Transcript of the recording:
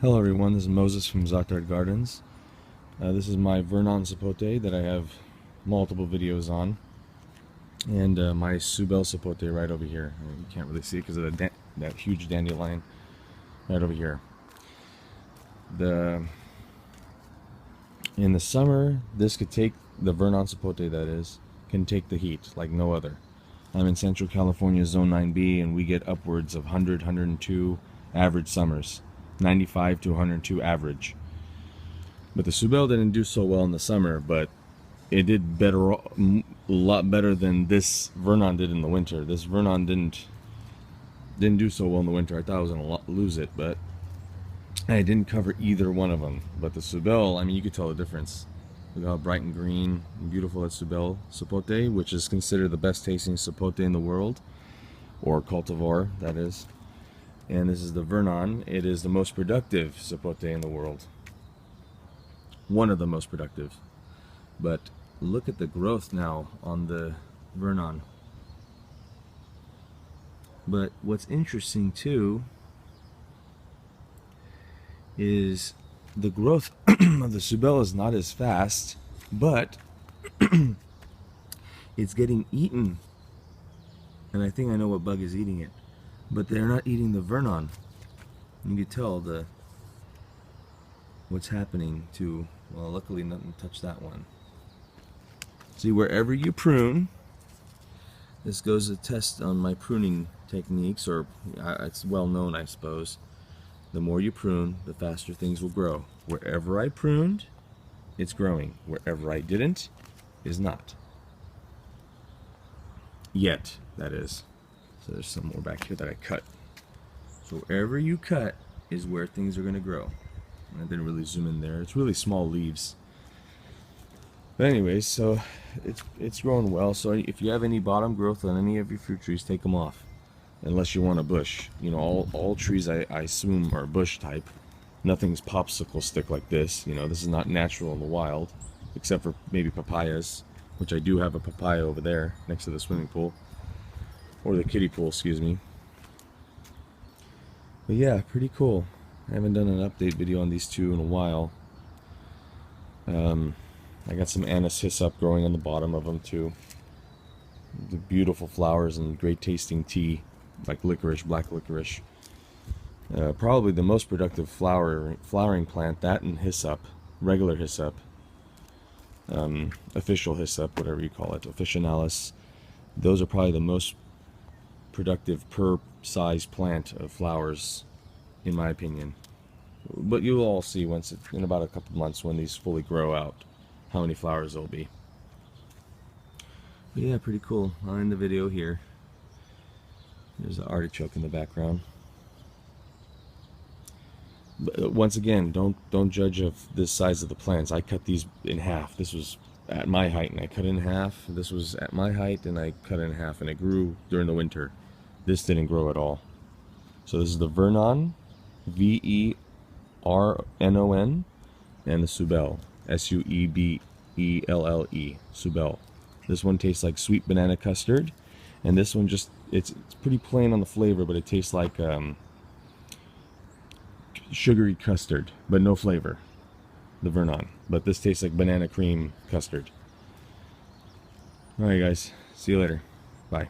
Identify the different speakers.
Speaker 1: Hello everyone, this is Moses from Zaatar Gardens. This is my Vernon Sapote that I have multiple videos on, and my Suebelle Sapote right over here. You can't really see it because of that huge dandelion right over here. In the summer, this could take, the Vernon Sapote that is, can take the heat like no other. I'm in Central California, Zone 9B, and we get upwards of 100, 102 average summers. 95 to 102 average. But the Suebelle didn't do so well in the summer, but it did better, a lot better than this Vernon did in the winter. This Vernon didn't do so well in the winter. I thought I was gonna lose it, but I didn't cover either one of them. But the Suebelle, I mean, you could tell the difference. Look how bright and green and beautiful that Suebelle Sapote, which is considered the best tasting Sapote in the world, or cultivar, that is. And this is the Vernon. It is the most productive Sapote in the world. One of the most productive. But look at the growth now on the Vernon. But what's interesting too is the growth of the Suebelle is not as fast, but it's getting eaten. And I think I know what bug is eating it. But they're not eating the Vernon. You can tell what's happening to, well, luckily nothing touched that one. See, wherever you prune, this goes to test on my pruning techniques, or it's well known, I suppose. The more you prune, the faster things will grow. Wherever I pruned, it's growing. Wherever I didn't, is not. Yet, that is. So there's some more back here that I cut. So wherever you cut is where things are going to grow. And I didn't really zoom in there. It's really small leaves. But anyways, so it's growing well. So if you have any bottom growth on any of your fruit trees, take them off. Unless you want a bush. You know, all trees I assume are bush type. Nothing's popsicle stick like this. You know, this is not natural in the wild. Except for maybe papayas. Which I do have a papaya over there next to the swimming pool. Or the kiddie pool, excuse me. But yeah, pretty cool. I haven't done an update video on these two in a while. I got some anise hyssop growing on the bottom of them too. The beautiful flowers and great tasting tea, like licorice, black licorice. Probably the most productive flowering plant, that and hyssop, regular hyssop. Official hyssop, whatever you call it, officinalis. Those are probably the most productive per size plant of flowers, in my opinion. But you'll all see once in about a couple months when these fully grow out how many flowers there'll be. But yeah, pretty cool. I'll end the video here. There's the artichoke in the background. But once again, don't judge of this size of the plants. I cut these in half. This was at my height and I cut it in half. This was at my height and I cut it in half, and it grew during the winter. This didn't grow at all. So this is the Vernon, Vernon, and the Suebelle, Suebelle, Suebelle. This one tastes like sweet banana custard, and this one just, it's pretty plain on the flavor, but it tastes like sugary custard, but no flavor, the Vernon. But this tastes like banana cream custard. Alright guys, see you later. Bye.